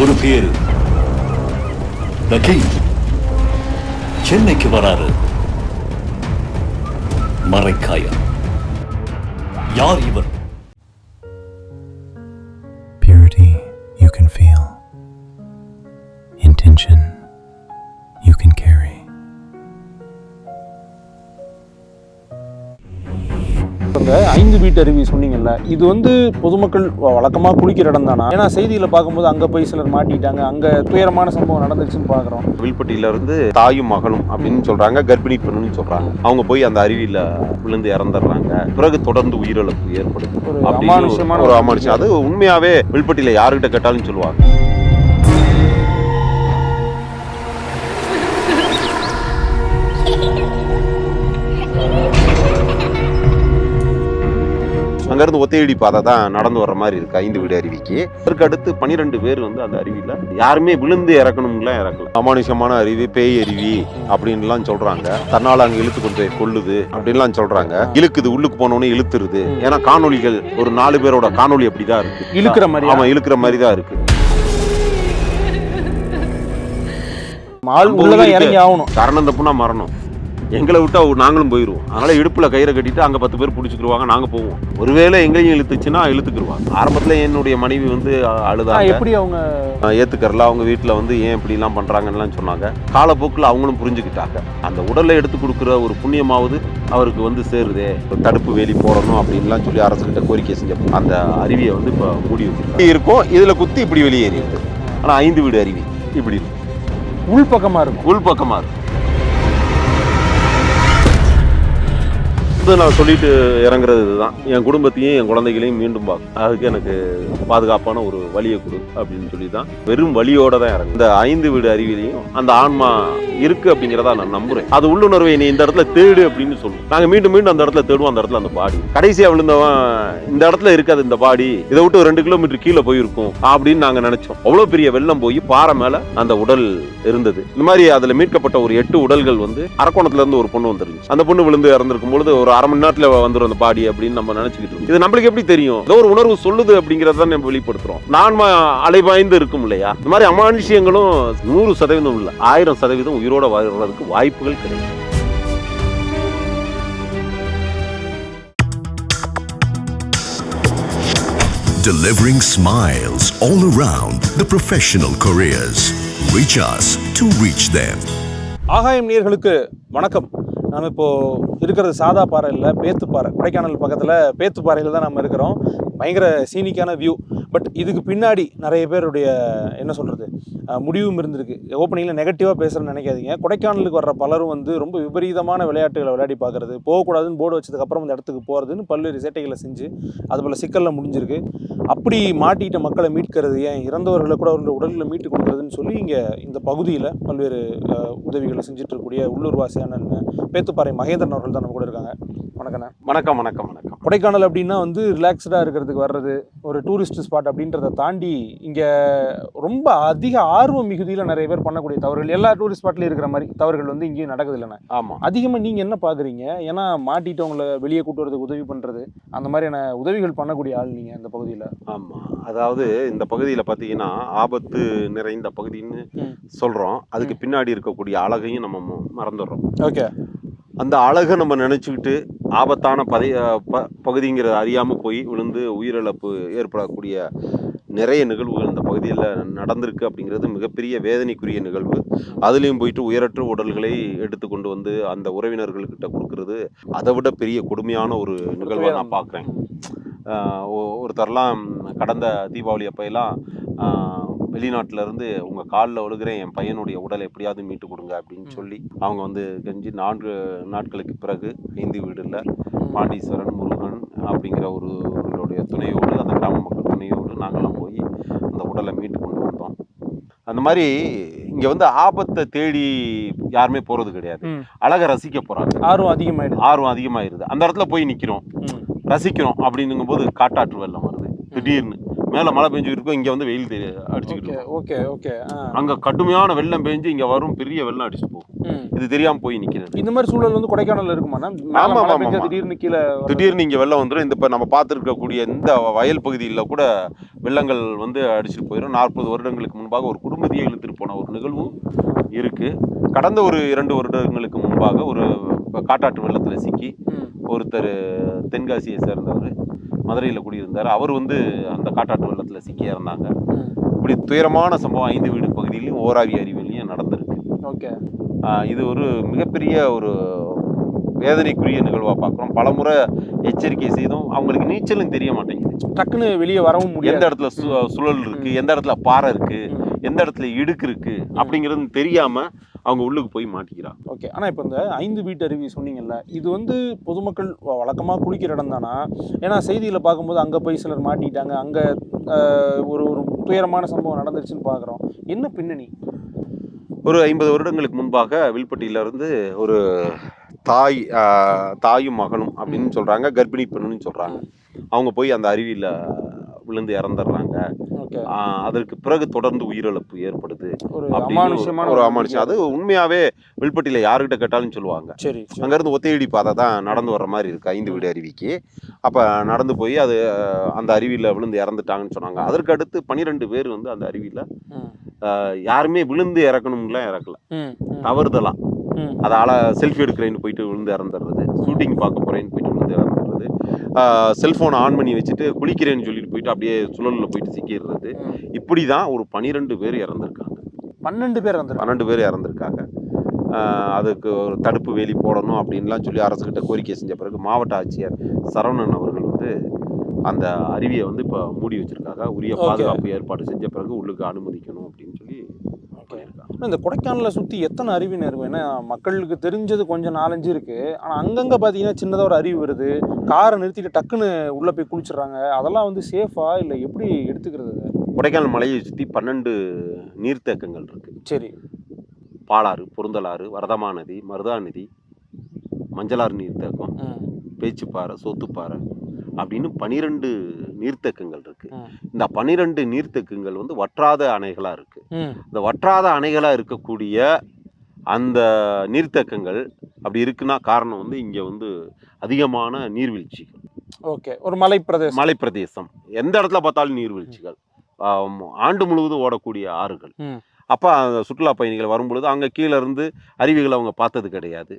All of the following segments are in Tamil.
ஒரு பேரு The King சென்னைக்கு வராரு. மரைக்காயர். யார் இவர்? Purity you can feel. Intention you can carry. அந்த 5 வீட்டு அருவி சொன்னீங்கல்ல, இது வந்து பொதுமக்கள் வழக்கமாக குளிக்கிற இடம் தானா? ஏன்னா செய்தியில் பார்க்கும்போது அங்கே போய் சிலர் மாட்டிட்டாங்க, அங்கே துயரமான சம்பவம் நடந்துருச்சுன்னு பார்க்குறோம். வில்பட்டியில இருந்து தாயும் மகனும் அப்படின்னு சொல்றாங்க, கர்ப்பிணி பெண்ணுன்னு சொல்றாங்க. அவங்க போய் அந்த அருவியில விழுந்து இறந்துடுறாங்க. பிறகு தொடர்ந்து உயிரிழப்பு ஏற்படுது. ஒரு அமானுஷ்யம். அது உண்மையாவே வில்பட்டியில யாருக்கிட்ட கேட்டாலும் சொல்லுவாங்க. அங்கிருந்து ஒத்தையடி பாதை தான் நடந்து வர்ற மாதிரி இருக்கு 5 வீடு அருவிக்கு. அதற்கு அடுத்து 12 பேர் வந்து அந்த அருவியில யாருமே விழுந்து இறக்கணும்லாம் இறக்கல. அமானுஷமான அருவி, பேய் அருவி அப்படின்லாம் சொல்றாங்க. தன்னால அங்க இழுத்து கொண்டு போய் கொள்ளுது அப்படின்லாம் சொல்றாங்க. இழுக்குது, உள்ளுக்கு போனோன்னு இழுத்துருது. ஏன்னா காணொலிகள் ஒரு 4 பேரோட காணொலி அப்படிதான் இருக்கு. இழுக்கிற மாதிரி. ஆமா, இழுக்கிற மாதிரி தான் இருக்கு. இறங்கி ஆகணும். காரணம் தப்புனா மரணம். எங்களை விட்டா நாங்களும் போயிடுவோம். அதனால இடுப்புல கயிறை கட்டிட்டு அங்க 10 பேர் பிடிச்சிக்கிடுவாங்க, நாங்க போவோம். ஒருவேளை எங்களையும் இழுத்துச்சுன்னா இழுத்துக்கிடுவாங்க. ஆரம்பத்துல என்னுடைய மனைவி வந்து அழுதாங்க. எப்படி அவங்க ஏத்துக்கறல, அவங்க வீட்டுல வந்து ஏன் இப்படி எல்லாம் பண்றாங்கன்னு சொன்னாங்க. காலப்போக்கில் அவங்களும் புரிஞ்சுக்கிட்டாங்க. அந்த உடலை எடுத்து கொடுக்குற ஒரு புண்ணியமாவது அவருக்கு வந்து சேருதே, தடுப்பு வேலி போடணும் அப்படின்லாம் சொல்லி அரசுகிட்ட கோரிக்கை செஞ்ச அந்த அருவியை வந்து இப்ப மூடி வச்சிருக்காங்க. இருக்கும் இதுல குத்தி இப்படி வெளியேறிடுது. ஆனா 5 வீடு அருவி இப்படி இருக்கும். உள்பக்கமா இருக்கும். உள்பக்கமா இருக்கும். நான் சொல்லிட்டு இறங்குறது இதுதான். என் குடும்பத்தையும் என் குழந்தைகளையும் மீண்டும் பார்க்கும். அதுக்கு எனக்கு பாதுகாப்பான ஒரு வழியை கொடு அப்படின்னு சொல்லி தான் வெறும் வழியோட தான் இறங்கு. இந்த 5 வீடு அருவிலையும் அந்த ஆன்மா இருக்கு அப்படிங்கிறதா நான் நம்புறேன். அது உள்ளுணர்வை நீ இந்த இடத்துல தேடு அப்படின்னு சொல்லுவோம். நாங்க மீண்டும் மீண்டும் அந்த இடத்துல தேடுவோம். அந்த இடத்துல அந்த பாடி கடைசியா விழுந்தவன் இந்த இடத்துல இருக்காது. இந்த பாடி இதை விட்டு 2 கிலோமீட்டர் கீழே போயிருக்கும் அப்படின்னு நாங்க நினைச்சோம். அவ்வளவு பெரிய வெள்ளம் போய் பாறை மேல அந்த உடல் இருந்தது. இந்த மாதிரி அதுல மீட்கப்பட்ட ஒரு 8 உடல்கள் வந்து அரக்கோணத்துல இருந்து ஒரு பொண்ணு வந்துருந்துச்சு. அந்த பொண்ணு விழுந்து இறந்திருக்கும் பொழுது ஒரு 1/2 மணி நேரத்துல வந்துடும் அந்த பாடி அப்படின்னு நம்ம நினைச்சுக்கிட்டு இருக்கோம். இது நம்மளுக்கு எப்படி தெரியும்? ஏதோ ஒரு உணர்வு சொல்லுது அப்படிங்கறத நம்ம வெளிப்படுத்துறோம். நான் அலைபாய்ந்து இருக்கும் இல்லையா? இந்த மாதிரி அமானுஷ்யங்களும் 100% இல்ல, 1000% உயிரோட வாழ்றதுக்கு வாய்ப்புகள் கிடைக்கும். Delivering smiles all around the professional careers. Reach us to reach them. ஆகாயம் நேயர்களுக்கு வணக்கம். நம்ம இப்போ இருக்கிறது சாதா பாறை இல்லை, பேத்துப்பாறை. கொடைக்கானல் பக்கத்தில் பேத்துப்பாறையில் தான் நம்ம இருக்கிறோம். பயங்கர சீனிக்கான வியூ. பட் இதுக்கு பின்னாடி நிறைய பேருடைய என்ன சொல்கிறது முடிவும் இருந்திருக்கு. ஓப்பனிங்கில் நெகட்டிவாக பேசுகிறேன்னு நினைக்காதீங்க. கொடைக்கானலுக்கு வர்ற பலரும் வந்து ரொம்ப விபரீதமான விளையாட்டுகளை விளையாடி பார்க்குறது, போகக்கூடாதுன்னு போர்டு வச்சதுக்கப்புறம் அந்த இடத்துக்கு போகிறதுன்னு பல்வேறு சேட்டைகளை செஞ்சு அது போல் சிக்கலில் முடிஞ்சிருக்கு. அப்படி மாட்டிக்கிட்ட மக்களை மீட்கிறது, ஏன் இறந்தவர்களை கூட அவருடைய உடல்களை மீட்டு கொடுக்குறதுன்னு சொல்லி இங்கே இந்த பகுதியில் பல்வேறு உதவிகளை செஞ்சுட்டு இருக்கக்கூடிய உள்ளூர்வாசியான பேத்துப்பாறை மகேந்திரன் அவர்கள் தான் நம்ம கூட இருக்காங்க. வணக்கண்ணா. வணக்கம் வணக்கம் வணக்கம். கொடைக்கானல் அப்படின்னா வந்து ரிலாக்ஸ்டாக இருக்கிறதுக்கு வர்றது, ஒரு டூரிஸ்ட் ஸ்பாட் அப்படின்றத தாண்டி இங்கே ரொம்ப அதிக ஆர்வ மிகுதியில் நிறைய பேர் பண்ணக்கூடிய தவறுகள், எல்லா டூரிஸ்ட் ஸ்பாட்லையும் இருக்கிற மாதிரி தவறுகள் வந்து இங்கேயும் நடக்குது இல்லைண்ணா? ஆமாம். அதிகமாக நீங்கள் என்ன பார்க்குறீங்க? ஏன்னா மாட்டிட்டவங்களை வெளியே கூட்டு வரதுக்கு உதவி பண்ணுறது, அந்த மாதிரியான உதவிகள் பண்ணக்கூடிய ஆள் நீங்கள் இந்த பகுதியில். ஆமாம், அதாவது இந்த பகுதியில் பார்த்தீங்கன்னா ஆபத்து நிறைந்த பகுதின்னு சொல்கிறோம். அதுக்கு பின்னாடி இருக்கக்கூடிய அழகையும் நம்ம மறந்துடுறோம். ஓகே. அந்த அழகை நம்ம நினச்சிக்கிட்டு ஆபத்தான பகுதிங்கிறத அறியாமல் போய் விழுந்து உயிரிழப்பு ஏற்படக்கூடிய நிறைய நிகழ்வுகள் இந்த பகுதியில் நடந்திருக்கு. அப்படிங்கிறது மிகப்பெரிய வேதனைக்குரிய நிகழ்வு. அதுலேயும் போயிட்டு உயிரற்ற உடல்களை எடுத்து கொண்டு வந்து அந்த உறவினர்கள்கிட்ட கொடுக்கறது அதை விட பெரிய கொடுமையான ஒரு நிகழ்வை நான் பார்க்குறேன். ஒருத்தர்லாம் கடந்த தீபாவளி அப்போயெல்லாம் வெளிநாட்டிலேருந்து உங்கள் காலில் விழுகிறேன், என் பையனுடைய உடலை எப்படியாவது மீட்டு கொடுங்க அப்படின்னு சொல்லி அவங்க வந்து கெஞ்சி 4 நாட்களுக்கு பிறகு 5 வீடுல பாண்டீஸ்வரன், முருகன் அப்படிங்கிற ஒருவருடைய துணையோடு, அந்த கிராம மக்கள் துணையோடு நாங்கள்லாம் போய் அந்த உடலை மீட்டு கொண்டு வந்தோம். அந்த மாதிரி இங்கே வந்து ஆபத்தை தேடி யாருமே போகிறது கிடையாது. அழகை ரசிக்க போகிறாங்க. ஆர்வம் அதிகமாயிடுது. அந்த இடத்துல போய் நிற்கிறோம், ரசிக்கிறோம். அப்படின்னுங்கும் போது காட்டாற்று வெள்ளம் வருது. திடீர்னு மேலே மழை பெஞ்சுக்கிட்டு இருக்கும், இங்கே வந்து வெயில் அடிச்சுக்கிட்டு இருக்கும். Okay okay. அங்கே கடுமையான வெள்ளம் பெஞ்சு இங்கே வரும், பெரிய வெள்ளம் அடிச்சுட்டு போகும். இது தெரியாம போய் நிக்கிறது. இந்த மாதிரி சூழல் வந்து கொடைக்கானல்ல இருக்குமாண்ணா? ஆமா, மழை ஆமா, பெஞ்சா ஆமா. திடீர்னு கீழே திடீர்னு இங்க வெள்ளம் வந்துடும். இந்த இப்போ நம்ம பார்த்துருக்கக்கூடிய இந்த வயல் பகுதியில் கூட வெள்ளங்கள் வந்து அடிச்சுட்டு போயிடும். 40 வருடங்களுக்கு முன்பாக ஒரு குடும்பத்தையே இழுத்துட்டு போன ஒரு நிகழ்வும் இருக்கு. கடந்த ஒரு 2 வருடங்களுக்கு முன்பாக ஒரு காட்டாற்று வெள்ளத்தில் சிக்கி ஒருத்தர் தென்காசியை சேர்ந்தவர் மதுரையில் குடியிருந்தார். அவர் வந்து அந்த காட்டாற்று வெள்ளத்தில் சிக்கி இறந்தாங்க. இப்படி துயரமான சம்பவம் 5 வீடு பகுதியிலையும் ஓராவி அருவியிலையும் நடந்திருக்கு. ஓகே. இது ஒரு மிகப்பெரிய ஒரு வேதனைக்குரிய நிகழ்வாக பார்க்குறோம். பலமுறை எச்சரிக்கை செய்தும் அவங்களுக்கு நீச்சலும் தெரிய மாட்டேங்குது. டக்குன்னு வெளியே வரவும் முடியாது. எந்த இடத்துல சுழல் இருக்கு, எந்த இடத்துல பாறை இருக்கு, எந்த இடத்துல இடுக்கு இருக்கு அப்படிங்கிறது தெரியாம அவங்க உள்ளுக்கு போய் மாட்டிக்கிறாங்க. ஓகே. ஆனால் இப்போ இந்த 5 வீட்டு அருவி சொன்னீங்கல்ல, இது வந்து பொதுமக்கள் வழக்கமாக குளிக்கிற இடம் தானா? ஏன்னா செய்தியில் பார்க்கும்போது அங்கே போய் சிலர் மாட்டிக்கிட்டாங்க, அங்கே ஒரு ஒரு துயரமான சம்பவம் நடந்துருச்சுன்னு பார்க்குறோம். என்ன பின்னணி? ஒரு 50 வருடங்களுக்கு முன்பாக வில்பட்டியிலிருந்து ஒரு தாயும் மகனும் அப்படின்னு சொல்றாங்க, கர்ப்பிணி பெண்ணுன்னு சொல்றாங்க. அவங்க போய் அந்த அருவியில் விழுந்து இறந்துடுறாங்க. அதற்கு பிறகு தொடர்ந்து உயிரிழப்பு ஏற்படுது. ஒரு அமானுஷம். அது உண்மையாவே வில்பட்டியில யாருக்கிட்ட கேட்டாலும் சொல்லுவாங்க. அங்க இருந்து ஒத்தையடி பாதை தான் நடந்து வர்ற மாதிரி இருக்கு 5 வீடு அருவிக்கு. அப்ப நடந்து போய் அது அந்த அருவியில விழுந்து இறந்துட்டாங்கன்னு சொன்னாங்க. அதற்கு அடுத்து 12 பேர் வந்து அந்த அருவியில யாருமே விழுந்து இறக்கணும்லாம் இறக்கல, தவறுதலாம். அதால செல்ஃபி எடுக்கிறேன்னு போயிட்டு விழுந்து இறந்துடுறது, ஷூட்டிங் பார்க்க போறேன்னு போயிட்டு விழுந்து இறந்துடுறது, செல்போனை ஆன் பண்ணி வச்சுட்டு குளிக்கிறேன்னு சொல்லிட்டு போயிட்டு அப்படியே சுழலில் போயிட்டு சிக்கிடுறது. இப்படி தான் ஒரு 12 பேர் இறந்துருக்காங்க. 12 பேர் இறந்துருக்காங்க. அதுக்கு ஒரு தடுப்பு வேலி போடணும் அப்படின்லாம் சொல்லி அரசுக்கிட்ட கோரிக்கை செஞ்ச பிறகு மாவட்ட ஆட்சியர் சரவணன் அவர்கள் வந்து அந்த அருவியை வந்து இப்போ மூடி வச்சிருக்காங்க. உரிய பாதுகாப்பு ஏற்பாடு செஞ்ச பிறகு உள்ளுக்கு அனுமதிக்கணும் அப்படின்னு சொல்லி பண்ணியிருக்காங்க. இந்த கொடைக்கானலை சுற்றி எத்தனை அருவின்னு இருக்கும்? ஏன்னா மக்களுக்கு தெரிஞ்சது கொஞ்சம் 4-5 இருக்கு. ஆனால் அங்கங்கே பார்த்தீங்கன்னா சின்னதாக ஒரு அருவி வருது, காரை நிறுத்திட்டு டக்குன்னு உள்ளே போய் குளிச்சிடுறாங்க. அதெல்லாம் வந்து சேஃபா இல்லை எப்படி எடுத்துக்கிறது? கொடைக்கானல் மலையை சுற்றி 12 நீர்த்தேக்கங்கள் இருக்கு. சரி. பாலாறு, பொருந்தலாறு, வரதமா நதி, மருதா நதி, மஞ்சளாறு நீர்த்தேக்கம், பேச்சுப்பாறை, சோத்துப்பாறை அப்படின்னு 12 நீர்த்தேக்கங்கள் இருக்கு. இந்த 12 நீர்த்தேக்கங்கள் வந்து வற்றாத அணைகளா இருக்கு. இந்த வற்றாத அணைகளா இருக்கக்கூடிய அந்த நீர்த்தேக்கங்கள் அப்படி இருக்குன்னா காரணம் வந்து இங்க வந்து அதிகமான நீர்வீழ்ச்சிகள். ஓகே. ஒரு மலைப்பிரதேசம். எந்த இடத்துல பார்த்தாலும் நீர்வீழ்ச்சிகள், ஆண்டு முழுவதும் ஓடக்கூடிய ஆறுகள். அப்போ அந்த சுற்றுலா பயணிகள் வரும்பொழுது அங்கே கீழே இருந்து அருவிகளை அவங்க பார்த்தது கிடையாது.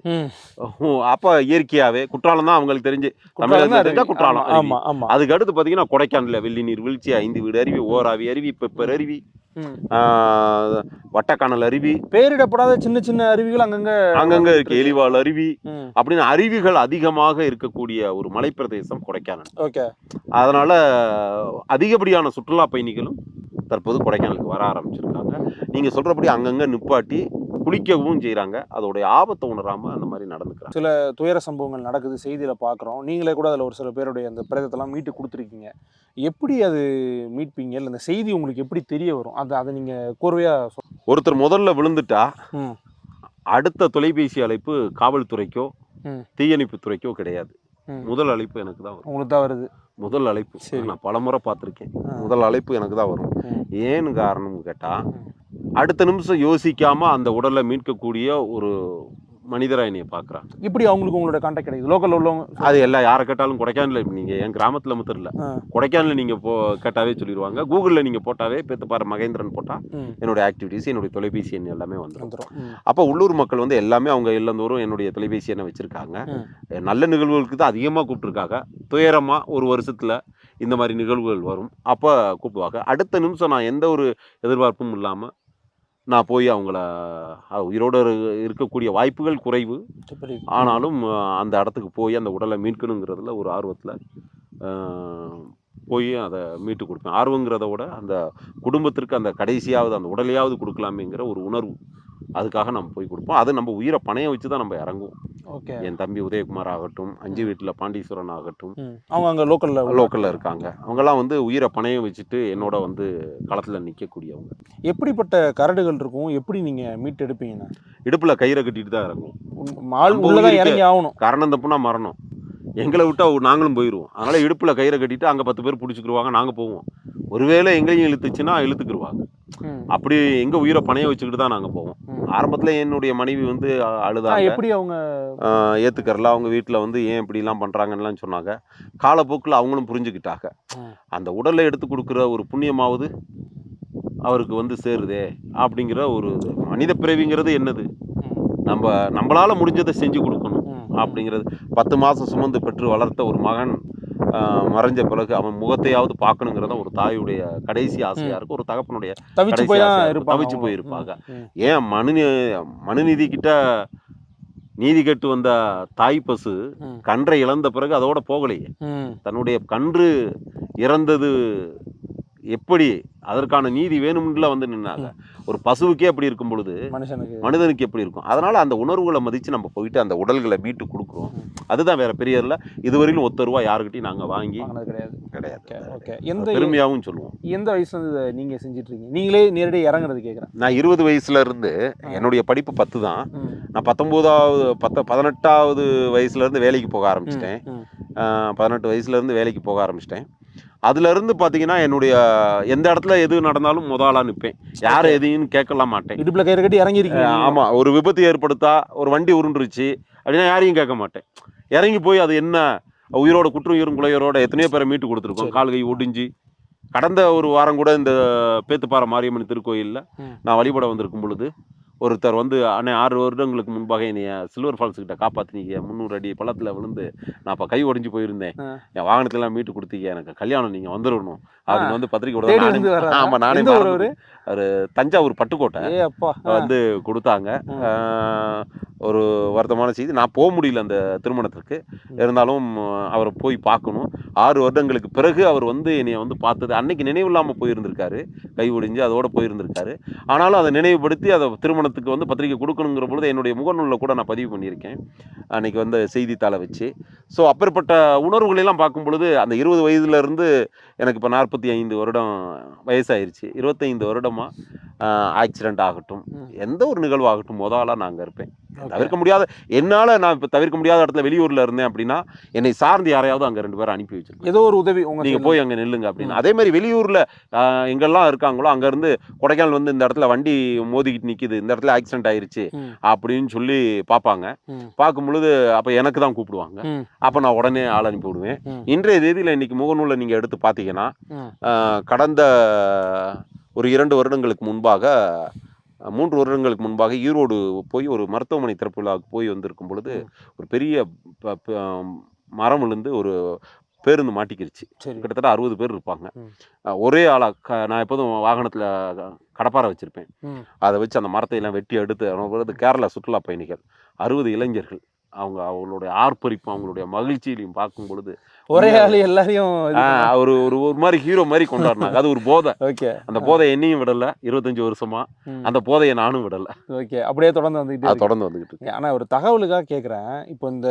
அப்போ இயற்கையாகவே குற்றாலம் தான் அவங்களுக்கு தெரிஞ்சு, தமிழகத்தில் குற்றாலம். அதுக்கு அடுத்து பார்த்தீங்கன்னா கொடைக்கானலில் வெள்ளி நீர் வீழ்ச்சி, 5 வீடு அருவி, ஓராவி அருவி, பெப்பர் அருவி, வட்டக்கானல் அருவி, பேரிடப்படாத சின்ன சின்ன அருவிகள் அங்கங்க இருக்கு, எலிவாள் அருவி அப்படின்னு அருவிகள் அதிகமாக இருக்கக்கூடிய ஒரு மலைப்பிரதேசம் கொடைக்கானல். அதனால அதிகப்படியான சுற்றுலா பயணிகளும் தற்போது கொடைக்கானலுக்கு வர ஆரம்பிச்சிருக்காங்க. நீங்க சொல்றபடி அங்கங்க நிப்பாட்டி குளிக்கவும் செய்யறாங்க. அதோடைய ஆபத்தை உணராம அந்த மாதிரி நடந்துக்கிறாங்க. சில துயர சம்பவங்கள் நடக்குது, செய்தியில பாக்குறோம். நீங்களே கூட அதில் ஒரு சில பேருடைய அந்த பிரேதத்தெல்லாம் மீட்டு கொடுத்துருக்கீங்க. எப்படி அது மீட்பீங்க? இல்லை அந்த செய்தி உங்களுக்கு எப்படி தெரிய வரும்? அதை நீங்க கோர்வையா ஒருத்தர் முதல்ல விழுந்துட்டா அடுத்த தொலைபேசி அழைப்பு காவல்துறைக்கோ தீயணைப்பு துறைக்கோ கிடையாது. முதல் அழைப்பு எனக்கு தான் வரும். உங்களுக்கு தான் வருது முதல் அழைப்பு. நான் பலமுறை பார்த்துருக்கேன். முதல் அழைப்பு எனக்கு தான் வரும். ஏன்னு காரணம் கேட்டா அடுத்த நிமிஷம் யோசிக்காம அந்த உடலை மீட்கக்கூடிய ஒரு மனிதரா என்னைய பார்க்குறாங்க. இப்படி அவங்களுக்கு உங்களோட கான்டாக்ட் கிடைக்குது லோக்கல்ல உள்ளவங்க? அது எல்லாம் யாரை கேட்டாலும் கொடைக்கானல், நீங்கள் என் கிராமத்தில் மட்டும் இல்லை, கொடைக்கானல் நீங்கள் கேட்டாவே சொல்லிடுவாங்க. கூகுளில் நீங்கள் போட்டாவே பேத்துப்பாறை மகேந்திரன் போட்டால் என்னுடைய ஆக்டிவிட்டீஸ், என்னுடைய தொலைபேசி எண் எல்லாமே வந்துடும். அப்போ உள்ளூர் மக்கள் வந்து எல்லாமே அவங்க இல்லந்தோறும் என்னுடைய தொலைபேசி எண்ணை வச்சுருக்காங்க. நல்ல நிகழ்வுகளுக்கு தான் அதிகமாக கூப்பிட்டுருக்காங்க. துயரமாக ஒரு வருஷத்தில் இந்த மாதிரி நிகழ்வுகள் வரும், அப்போ கூப்பிடுவாங்க. அடுத்த நிமிஷம் நான் எந்த ஒரு எதிர்பார்ப்பும் இல்லாமல் நான் போய் அவங்கள உயிரோடு இருக்கக்கூடிய வாய்ப்புகள் குறைவு. ஆனாலும் அந்த இடத்துக்கு போய் அந்த உடலை மீட்கணுங்கிறதுல ஒரு ஆர்வத்தில் போய் அதை மீட்டு கொடுப்பேன். ஆர்வங்கிறத விட அந்த குடும்பத்திற்கு அந்த கடைசியாவது அந்த உடலையாவது கொடுக்கலாமேங்கிற ஒரு உணர்வு, அதுக்காக நம்ம போய் கொடுப்போம். அது நம்ம உயிரை பணைய வச்சு தான் நம்ம இறங்குவோம். என் தம்பி உதயகுமார் ஆகட்டும், 5 வீட்டில் பாண்டீஸ்வரன் ஆகட்டும், அவங்க அங்கே லோக்கலில் இருக்காங்க. அவங்கெல்லாம் வந்து உயிரை பணைய வச்சுட்டு என்னோட வந்து களத்தில் நிற்கக்கூடியவங்க. எப்படிப்பட்ட கரடுகள் இருக்கும்? எப்படி நீங்கள் மீட்டு எடுப்பீங்கண்ணா? இடுப்பில் கயிறை கட்டிட்டு தான் இறங்குவோம். இறங்கி ஆகணும். காரணம் தப்புனா மரணம். எங்களை விட்டால் நாங்களும் போயிடுவோம். அதனால் இடுப்பில் கயிறை கட்டிட்டு அங்கே 10 பேர் பிடிச்சிக்கிடுவாங்க, நாங்கள் போவோம். ஒருவேளை எங்களையும் இழுத்துச்சுன்னா இழுத்துக்கிடுவாங்க. அப்படி எங்க உயிரை பணைய வச்சுக்கிட்டு தான் நாங்க போவோம். ஆரம்பத்துல என்னுடைய மனைவி வந்து அழுதாங்க. எப்படி அவங்க ஏத்துக்கறல அவங்க வீட்டுல வந்து ஏன் இப்படி எல்லாம் பண்றாங்கன்னு சொன்னாங்க. காலப்போக்கில் அவங்களும் புரிஞ்சுக்கிட்டாங்க. அந்த உடலை எடுத்து கொடுக்குற ஒரு புண்ணியமாவது அவருக்கு வந்து சேருதே அப்படிங்கிற ஒரு மனித பிறவிங்கிறது என்னது, நம்மளால முடிஞ்சதை செஞ்சு கொடுக்கணும் அப்படிங்கிறது. 10 மாசம் சுமந்து பெற்று வளர்த்த ஒரு மகன் மறைஞ்ச பிறகு அவன் முகத்தையாவது பார்க்கணுங்கிறத ஒரு தாயுடைய கடைசி ஆசையா இருக்கும். ஒரு தகப்பனுடைய தவிச்சு போயிருப்பாங்க. ஏன் மனுநீதி கிட்ட நீதி கேட்டு வந்த தாய் பசு கன்றை இழந்த பிறகு அதோட போகலையே. தன்னுடைய கன்று இறந்தது எப்படி அதற்கான நீதி வேணும்ல வந்து நின்னாங்க. ஒரு பசுவுக்கே அப்படி இருக்கும் பொழுது மனிதனுக்கு எப்படி இருக்கும்? அதனால அந்த உணர்வுகளை மதிச்சு நம்ம போயிட்டு அந்த உடல்களை மீட்டு கொடுக்குறோம். அதுதான் வேற பெரிய இல்லை. இதுவரையிலும் ₹1 யாருக்கிட்டையும் நாங்க வாங்கி கிடையாது. பெருமையாகவும் சொல்லுவோம். எந்த வயசுல இருந்து நீங்க செஞ்சுட்டு இருக்கீங்க? நீங்களே நேரடியாக இறங்குறது கேட்குறேன். நான் 20 வயசுல இருந்து, என்னுடைய படிப்பு 10 தான். நான் 18வது வயசுல இருந்து வேலைக்கு போக ஆரம்பிச்சிட்டேன். 18 வயசுல இருந்து வேலைக்கு போக ஆரம்பிச்சிட்டேன். அதுல இருந்து பாத்தீங்கன்னா என்னுடைய எந்த இடத்துல எது நடந்தாலும் முதலா நிற்பேன். யாரும் எதையும் கேட்கலாம் மாட்டேன். இடுப்புல கயிறு கட்டி இறங்கிருக்கீங்க. ஆமா, ஒரு விபத்து ஏற்படுத்தா, ஒரு வண்டி உருண்டுருச்சு அப்படின்னா யாரையும் கேட்க மாட்டேன். இறங்கி போய் அது என்ன உயிரோட குற்றுயிரும் குலையரோட எத்தனையோ பேரை மீட்டு கொடுத்துருக்கோம். கால் கை ஒடிஞ்சு. கடந்த ஒரு வாரம் கூட இந்த பேத்துப்பாறை மாரியம்மன் திருக்கோயிலில் நான் வழிபட வந்திருக்கும் பொழுது ஒருத்தர் வந்து 6 வருடங்களுக்கு முன்பாக என்னைய சில்வர் ஃபால்ஸ் கிட்ட காப்பாற்றினீங்க. 300 அடி பள்ளத்தில் விழுந்து நான் இப்போ கை ஒடிஞ்சு போயிருந்தேன். என் வாகனத்தெல்லாம் மீட்டு கொடுத்தீங்க. எனக்கு கல்யாணம் நீங்கள் வந்துடணும் அப்படின்னு வந்து பத்திரிக்கை விட. ஆமாம், நானே ஒரு தஞ்சாவூர் பட்டுக்கோட்டை வந்து கொடுத்தாங்க. ஒரு வருத்தமான செய்தி. நான் போக முடியல அந்த திருமணத்திற்கு. இருந்தாலும் அவரை போய் பார்க்கணும். 6 வருடங்களுக்கு பிறகு அவர் வந்து என்னைய வந்து பார்த்தது அன்னைக்கு நினைவு இல்லாமல் போயிருந்திருக்காரு. கை ஒடிஞ்சு அதோட போயிருந்திருக்காரு. ஆனாலும் அதை நினைவுபடுத்தி அதை திருமணத்துக்கு வந்து பத்திரிக்கை கொடுக்கணுங்கிற பொழுது என்னுடைய முகநூலில் கூட நான் பதிவு பண்ணியிருக்கேன் அன்னைக்கு வந்து செய்தித்தாளை வச்சு. ஸோ அப்பேற்பட்ட உணர்வுகளெல்லாம் பார்க்கும் பொழுது அந்த 20 வயதுலேருந்து எனக்கு இப்போ 45 வருடம் வயசாயிருச்சு. 25 வருடமாக ஆக்சிடெண்ட் ஆகட்டும், எந்த ஒரு நிகழ்வாகட்டும் முதலாக நான் அங்கே இருப்பேன். தவிர்க்க முடியாத, என்னால் நான் இப்போ தவிர்க்க முடியாத இடத்துல வெளியூரில் இருந்தேன் அப்படின்னா என்னை சார்ந்து யாரையாவது அங்கே 2 பேரும் அனுப்பி வச்சிருக்கேன். ஏதோ ஒரு உதவி, நீங்கள் போய் அங்கே நில்லுங்க அப்படின்னு. அதே மாதிரி வெளியூரில் எங்கெல்லாம் இருக்காங்களோ அங்கேருந்து கொடைக்கானல் வந்து இந்த இடத்துல வண்டி மோதிக்கிட்டு நிற்கிது, இந்த இடத்துல ஆக்சிடென்ட் ஆயிருச்சு அப்படின்னு சொல்லி பார்ப்பாங்க. பார்க்கும் பொழுது அப்போ எனக்கு தான் கூப்பிடுவாங்க. அப்போ நான் உடனே ஆள் அனுப்பி விடுவேன். இன்றைய தேதியில் இன்னைக்கு முகநூலில் நீங்கள் எடுத்து பார்த்தீங்கன்னா கடந்த ஒரு 2 வருடங்களுக்கு முன்பாக 3 வருடங்களுக்கு முன்பாக ஈரோடு போய் ஒரு மருத்துவமனை திறப்பு விழாவுக்கு போய் வந்திருக்கும் பொழுது ஒரு பெரிய மரம் விழுந்து ஒரு பேருந்து மாட்டிக்கிருச்சு. கிட்டத்தட்ட 60 பேர் இருப்பாங்க. ஒரே ஆளா நான் எப்போதும் வாகனத்தில் கடப்பாரை வச்சுருப்பேன். அதை வச்சு அந்த மரத்தை எல்லாம் வெட்டி எடுத்து கேரளா சுற்றுலா பயணிகள் 60 இளைஞர்கள் அவங்களுடைய ஆர்ப்பரிப்பும் அவங்களுடைய மகிழ்ச்சியிலையும் பார்க்கும் பொழுது ஒரே ஆள் எல்லாரையும் ஒரு மாதிரி ஹீரோ மாதிரி கொண்டாடினாங்க. அது ஒரு போதை. அந்த போதை என்னையும் விடலை. 25 வருஷமா அந்த போதையை நானும் விடலை. அப்படியே தொடர்ந்து வந்துக்கிட்டு. ஆனால் ஒரு தகவலுக்காக கேட்குறேன். இப்போ இந்த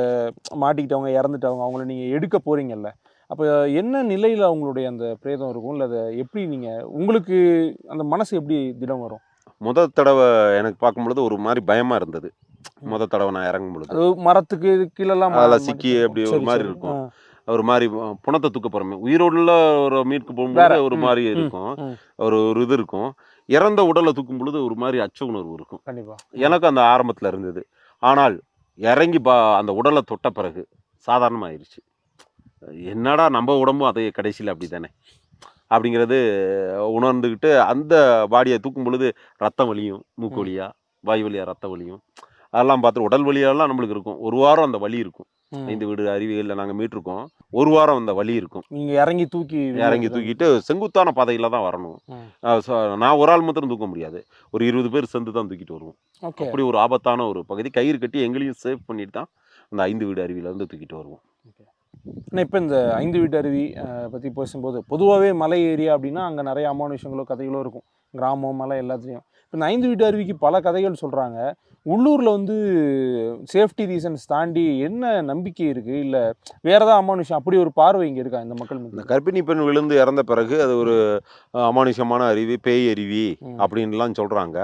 மாட்டிக்கிட்டவங்க இறந்துட்டவங்க அவங்கள நீங்கள் எடுக்க போறீங்கல்ல, அப்போ என்ன நிலையில் அவங்களுடைய அந்த பிரேதம் இருக்கும்? இல்லை அதை எப்படி நீங்கள் உங்களுக்கு அந்த மனசு எப்படி திடம் வரும்? முதல் தடவை எனக்கு பார்க்கும்பொழுது ஒரு மாதிரி பயமாக இருந்தது. முதல் தடவை நான் இறங்கும் பொழுது மரத்துக்கு கீழெல்லாம் அதெல்லாம் சிக்கி அப்படி ஒரு மாதிரி இருக்கும். ஒரு மாதிரி புணத்தை தூக்க போகிறோமே, உயிரோடுல ஒரு மீட்கு போகும்போது ஒரு மாதிரி இருக்கும். ஒரு இது இருக்கும். இறந்த உடலை தூக்கும் பொழுது ஒரு மாதிரி அச்ச உணர்வு இருக்கும். எனக்கு அந்த ஆரம்பத்தில் இருந்தது. ஆனால் இறங்கி அந்த உடலை தொட்ட பிறகு சாதாரணமாயிருச்சு. என்னடா நம்ம உடம்பும் அதே கடைசியில் அப்படி தானே அப்படிங்கிறது உணர்ந்துக்கிட்டு அந்த பாடியை தூக்கும் பொழுது ரத்தம் வலியும், மூக்கு வலியா, வாய் வலியா, ரத்த வலியும் அதெல்லாம் பார்த்துட்டு உடல் வலியெல்லாம் நம்மளுக்கு இருக்கும். ஒரு வாரம் அந்த வலி இருக்கும். 5 வீடு அறிவியலில் நாங்கள் மீட்டிருக்கோம். ஒரு வாரம் அந்த வலி இருக்கும். நீங்கள் இறங்கி தூக்கிட்டு செங்குத்தான பாதையில் தான் வரணும். நான் ஒரு ஆள் மாத்திரம் தூக்க முடியாது. ஒரு 20 பேர் சேர்ந்து தான் தூக்கிட்டு வருவோம். அப்படி ஒரு ஆபத்தான ஒரு பகுதி. கயிறு கட்டி எங்களையும் சேவ் பண்ணிட்டு தான் அந்த 5 வீடு அருவியிலேருந்து தூக்கிட்டு வருவோம். இப்போ இந்த 5 வீட்டு அருவி பற்றி பேசும்போது பொதுவாகவே மலை ஏரியா அப்படின்னா அங்கே நிறைய அமானுஷங்களோ கதைகளோ இருக்கும். கிராமம், மலை எல்லாத்துலேயும். இப்போ இந்த 5 வீட்டு அருவிக்கு பல கதைகள் சொல்கிறாங்க. உள்ளூரில் வந்து சேஃப்டி ரீசன்ஸ் தாண்டி என்ன நம்பிக்கை இருக்குது? இல்லை வேறு ஏதாவது அமானுஷம் அப்படி ஒரு பார்வை இங்கே இருக்கா இந்த மக்கள்? இந்த கர்ப்பிணி பெண் விழுந்து இறந்த பிறகு அது ஒரு அமானுஷமான அருவி, பேய் அருவி அப்படின்லாம் சொல்கிறாங்க.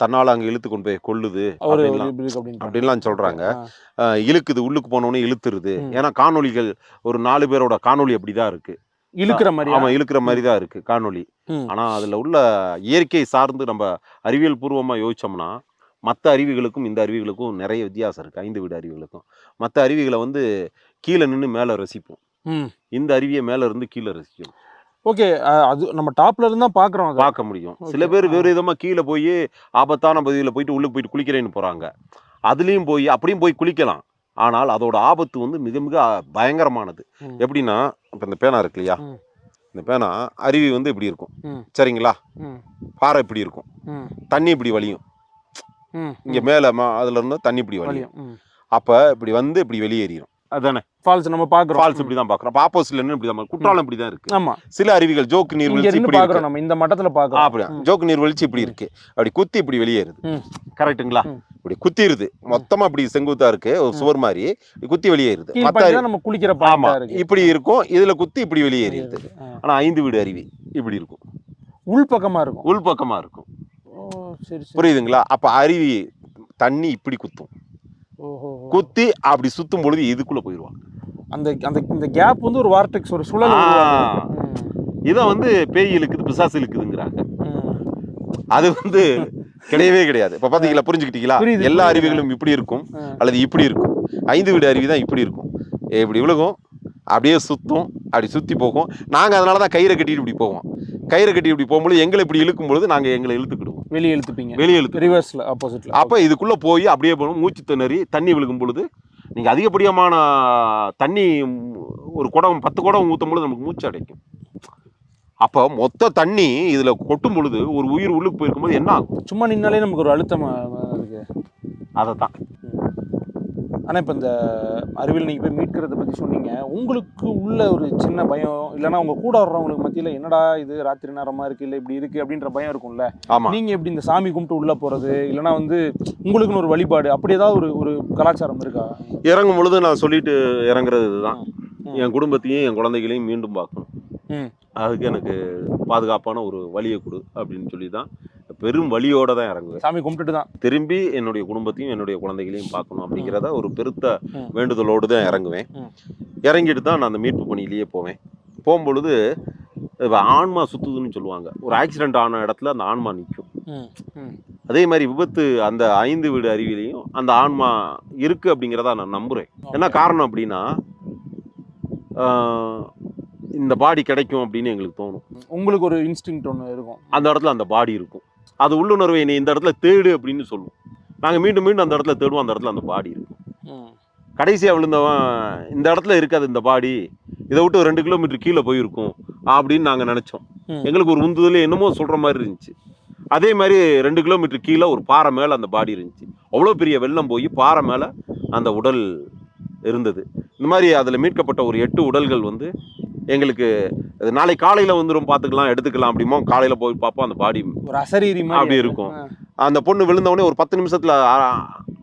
தன்னால் அங்கே இழுத்து கொண்டு போய் கொள்ளுது அப்படின்லாம் சொல்கிறாங்க. இழுக்குது, உள்ளுக்கு போனோடனே இழுத்துருது. ஏன்னா காணொலிகள் ஒரு 4 பேரோட காணொலி அப்படி தான் இருக்குது. இழுக்கிற மாதிரி. ஆமாம், இழுக்கிற மாதிரி தான் இருக்குது காணொலி. ஆனால் அதில் உள்ள இயற்கை சார்ந்து நம்ம அறிவியல் பூர்வமாக யோசிச்சோம்னா மற்ற அருவிகளுக்கும் இந்த அருவிகளுக்கும் நிறைய வித்தியாசம் இருக்குது. 5 வீடு அருவிகளுக்கும் மற்ற அருவிகளை வந்து கீழே நின்று மேலே ரசிப்போம், இந்த அருவியை மேலே இருந்து கீழே ரசிக்கணும். ஓகே, அது நம்ம டாப்ல இருந்து தான் பார்க்க முடியும். சில பேர் வேறு விதமாக கீழே போய் ஆபத்தான பகுதியில் போயிட்டு உள்ளே போயிட்டு குளிக்கிறேன்னு போகிறாங்க. அதுலேயும் போய் அப்படியும் போய் குளிக்கலாம். ஆனால் அதோட ஆபத்து வந்து மிக மிக பயங்கரமானது. எப்படின்னா இப்போ இந்த பேனா இருக்கு இல்லையா, இந்த பேனா அருவி வந்து இப்படி இருக்கும் சரிங்களா, பாறை இப்படி இருக்கும், தண்ணி இப்படி வலியும், இங்கே மேலே அதில் இருந்து தண்ணி இப்படி வலியும். அப்போ இப்படி வந்து இப்படி வெளியேறிடும். அதானே ஃபால்ஸ் நம்ம பார்க்குறோம். ஃபால்ஸ் இப்படி தான் பார்க்குறோம். அப்போ ஆப்போசிட்ல இப்படி தான் குற்றாலம் இப்படி தான் இருக்கு. ஆமா, சில அருவிகள் ஜோக்கு நீர்வீழ்ச்சி இப்படி பார்க்குறோம், நம்ம இந்த மட்டத்துல பார்க்குறோம். அப்படியா, ஜோக்கு நீர்வீழ்ச்சி இப்படி இருக்கு, அப்படி குத்தி இப்படி வெளியேறுது. கரெக்ட்டுங்களா, இப்படி குத்திடுது மொத்தமா இப்படி செங்குத்தா இருக்கு ஒரு சுவர் மாதிரி குத்தி வெளியேறுது. நம்ம குளிக்கிற ஆமா இப்படி இருக்கும், இதுல குத்தி இப்படி வெளியேறிடுது. ஆனா 5 வீடு அருவி இப்படி இருக்கும், உள்பக்கமா இருக்கும். புரியுதுங்களா? அப்ப அருவி தண்ணி இப்படி குத்தும், குத்தி அப்படி சுத்தும் பொழுது இதுக்குள்ள போயிடுவாங்க. அந்த கேப் வந்து ஒரு வார்டெக்ஸ், ஒரு சுழல். இதை வந்து பேய் இழுக்குது பிசாசு இழுக்குதுங்கிறாங்க. அது வந்து கிடையவே கிடையாது. இப்ப பாத்தீங்களா, புரிஞ்சுக்கிட்டீங்களா? எல்லா அருவிகளும் இப்படி இருக்கும் அல்லது இப்படி இருக்கும். 5 வீடு அருவி தான் இப்படி இருக்கும், இப்படி விழுகும், அப்படியே சுத்தும், அப்படி சுத்தி போகும். நாங்க அதனாலதான் கயிறை கட்டிட்டு இப்படி போவோம். கயிறை கட்டி இப்படி போகும்போது எங்களை இப்படி இழுக்கும் பொழுது நாங்க எங்களை இழுத்துக்கிடுவோம், வெளியே இழுத்து ரிவர்ஸ்ல ஆப்போசிட்ல. அப்ப இதுக்குள்ள போய் அப்படியே போகணும். மூச்சு திணறி தண்ணி விழுகும் பொழுது நீங்க அதிகப்படியான தண்ணி ஒரு குடம் 10 குடம் ஊற்றும் பொழுது நமக்கு மூச்சு அடைக்கும். அப்போ மொத்த தண்ணி இதுல கொட்டும் பொழுது ஒரு உயிர் உள்ளுக்கு போயிருக்கும்போது என்ன ஆகும்? சும்மா நின்னாலே நமக்கு ஒரு அழுத்தம் இருக்கு. அதை தான். ஆனால் இப்போ இந்த அருவியில் நீங்கள் போய் மீட்கிறத பற்றி சொன்னீங்க. உங்களுக்கு உள்ள ஒரு சின்ன பயம், இல்லைனா உங்கள் கூட வர்றவங்களுக்கு மத்தியில் என்னடா இது ராத்திரி நேரமாக இருக்குது, இல்லை இப்படி இருக்குது அப்படின்ற பயம் இருக்கும்ல. நீங்கள் எப்படி இந்த சாமி கும்பிட்டு உள்ளே போகிறது, இல்லைனா வந்து உங்களுக்குன்னு ஒரு வழிபாடு அப்படி ஏதாவது ஒரு கலாச்சாரம் இருக்கா? இறங்கும் பொழுது நான் சொல்லிட்டு இறங்குறது இதுதான், என் குடும்பத்தையும் என் குழந்தைகளையும் மீண்டும் பார்க்கணும், அதுக்கு எனக்கு பாதுகாப்பான ஒரு வழியை கொடு அப்படின்னு சொல்லி தான் பெரும் வழியோட தான் இறங்குவேன். சாமி கும்பிட்டுட்டு தான் திரும்பி என்னுடைய குடும்பத்தையும் என்னுடைய குழந்தைகளையும் பார்க்கணும் அப்படிங்கிறத ஒரு பெருத்த வேண்டுதலோடு தான் இறங்குவேன். இறங்கிட்டு தான் நான் அந்த மீட்பு பணியிலேயே போவேன். போகும்பொழுது ஆன்மா சுத்துதுன்னு சொல்லுவாங்க. ஒரு ஆக்சிடென்ட் ஆன இடத்துல அந்த ஆன்மா நிற்கும். அதே மாதிரி விபத்து அந்த 5 வீடு அருவிலையும் அந்த ஆன்மா இருக்கு அப்படிங்கிறத நான் நம்புறேன். என்ன காரணம் அப்படின்னா, இந்த பாடி கிடைக்கும் அப்படின்னு எங்களுக்கு தோணும். உங்களுக்கு ஒரு இன்ஸ்டிங்க்ட் ஒன்று இருக்கும், அந்த இடத்துல அந்த பாடி இருக்கும். அது உள்ளுணர்வை நீ இந்த இடத்துல தேடு அப்படின்னு சொல்லுவோம். நாங்கள் மீண்டும் மீண்டும் அந்த இடத்துல தேடுவோம், அந்த இடத்துல அந்த பாடி இருக்கும். கடைசியாக விழுந்தவன் இந்த இடத்துல இருக்காது இந்த பாடி, இதை விட்டு ஒரு 2 கிலோமீட்டர் கீழே போயிருக்கும் அப்படின்னு நாங்கள் நினச்சோம். எங்களுக்கு ஒரு உந்துதல் என்னமோ சொல்கிற மாதிரி இருந்துச்சு. அதே மாதிரி 2 கிலோமீட்டர் கீழே ஒரு பாறை மேலே அந்த பாடி இருந்துச்சு. அவ்வளோ பெரிய வெள்ளம் போய் பாறை மேலே அந்த உடல் இருந்தது. இந்த மாதிரி அதில் மீட்கப்பட்ட ஒரு 8 உடல்கள் வந்து எங்களுக்கு நாளை காலையில் வந்துடும், பார்த்துக்கலாம், எடுத்துக்கலாம் அப்படிமோ. காலையில் போய் பார்ப்போம், அந்த பாடி ஒரு அசரீரி அப்படி இருக்கும். அந்த பொண்ணு விழுந்தவொடனே ஒரு 10 நிமிஷத்தில்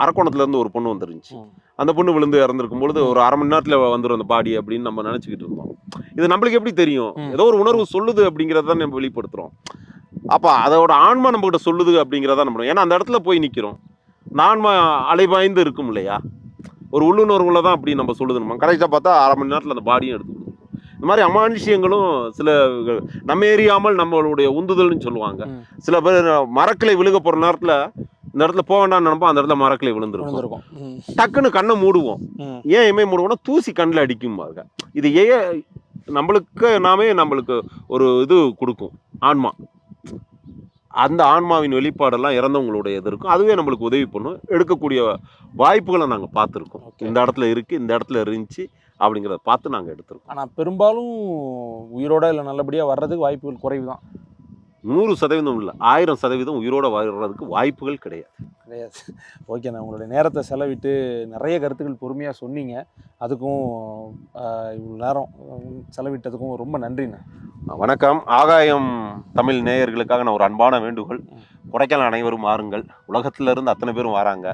அரக்கோணத்துலேருந்து ஒரு பொண்ணு வந்துருந்துச்சு. அந்த பொண்ணு விழுந்து இறந்துருக்கும் பொழுது ஒரு அரை மணி நேரத்தில் வந்துடும் அந்த பாடி அப்படின்னு நம்ம நினச்சிக்கிட்டு இருந்தோம். இது நம்மளுக்கு எப்படி தெரியும்? ஏதோ ஒரு உணர்வு சொல்லுது அப்படிங்கிறத நம்ம வெளிப்படுத்துகிறோம். அப்போ அதோட ஆன்மா நம்மகிட்ட சொல்லுது அப்படிங்கிறத நம்ம, ஏன்னா அந்த இடத்துல போய் நிற்கிறோம், இந்த ஆன்மா அலைபாய்ந்து இருக்கும் இல்லையா, ஒரு உள்ளுணர்வுல தான் அப்படி நம்ம சொல்லுது. நம்ம கரெக்டாக பார்த்தா அரை மணி நேரத்தில் அந்த பாடியும் எடுத்துக்கணும். இந்த மாதிரி அமானுஷ்யங்களும் சில நம்ம எரியாமல் நம்மளுடைய உந்துதல்னு சொல்லுவாங்க. சில பேர் மரக்கிளை விழுக போகிற நேரத்தில் இந்த இடத்துல போக வேண்டாம்னு நினைப்போம், அந்த இடத்துல மரக்கிளை விழுந்துருக்கும். டக்குன்னு கண்ணை மூடுவோம். ஏன் எமே மூடுவோம்னா தூசி கண்ணில் அடிக்கும். இது நம்மளுக்கு ஒரு இது கொடுக்கும் ஆன்மா. அந்த ஆன்மாவின் வெளிப்பாடெல்லாம் இறந்தவங்களுடைய இது இருக்கும். அதுவே நம்மளுக்கு உதவி பண்ணும். எடுக்கக்கூடிய வாய்ப்புகளை நாங்கள் பார்த்துருக்கோம். இந்த இடத்துல இருக்குது, இந்த இடத்துல இருந்துச்சு அப்படிங்கிறத பார்த்து நாங்கள் எடுத்துருக்கோம். ஆனால் பெரும்பாலும் உயிரோட இல்லை நல்லபடியாக வர்றதுக்கு வாய்ப்புகள் குறைவு தான். 100% இல்லை, 1000% உயிரோட வர்றதுக்கு வாய்ப்புகள் கிடையாது. ஓகேண்ணா, உங்களுடைய நேரத்தை செலவிட்டு நிறைய கருத்துக்கள் பொறுமையாக சொன்னீங்க. அதுக்கும் இவ்வளோ நேரம் செலவிட்டதுக்கும் ரொம்ப நன்றிண்ணா. வணக்கம். ஆகாயம் தமிழ் நேயர்களுக்காக நான் ஒரு அன்பான வேண்டுகோள். கொடைக்கானல் அனைவரும் வாருங்கள். உலகத்துல இருந்து அத்தனை பேரும் வராங்க.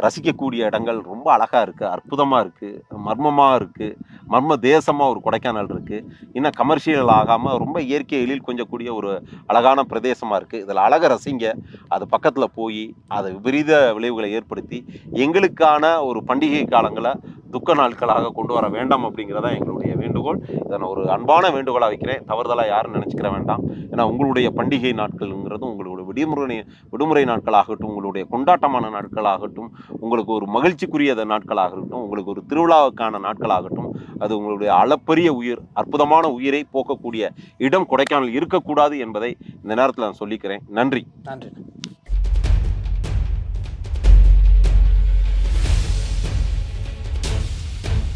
ரசிக்கக்கூடிய இடங்கள் ரொம்ப அழகா இருக்குது, அற்புதமாக இருக்குது, மர்மமாக இருக்குது, மர்ம தேசமாக ஒரு கொடைக்கானல் இருக்குது. இன்னும் கமர்ஷியல் ஆகாமல் ரொம்ப இயற்கை எழில் கொஞ்சக்கூடிய ஒரு அழகான பிரதேசமாக இருக்குது. இதில் அழகை ரசிங்க. அது பக்கத்தில் போய் அதை விபரீத விளைவுகளை ஏற்படுத்தி எங்களுக்கான ஒரு பண்டிகை காலங்களை துக்க நாட்களாக கொண்டு வர வேண்டாம் அப்படிங்கிறதா எங்களுடைய வேண்டுகோள். இதை நான் ஒரு அன்பான வேண்டுகோளாக வைக்கிறேன். தவறுதலாக யாரும் நினச்சிக்கிற வேண்டாம். ஏன்னா உங்களுடைய பண்டிகை நாட்கள்ங்கிறது உங்களுடைய விடுமுறை நாட்களாகட்டும், உங்களுடைய கொண்டாட்டமான நாட்களாகட்டும், உங்களுக்கு ஒரு மகிழ்ச்சிக்குரிய நாட்களாகட்டும், உங்களுக்கு ஒரு திருவிழாவுக்கான நாட்களாகட்டும், அது உங்களுடைய அளப்பரிய அற்புதமான உயிரை போக்கக்கூடிய இடம் கொடைக்கானல் இருக்கக்கூடாது என்பதை இந்த நேரத்தில் நான் சொல்லிக்கிறேன். நன்றி. நன்றி.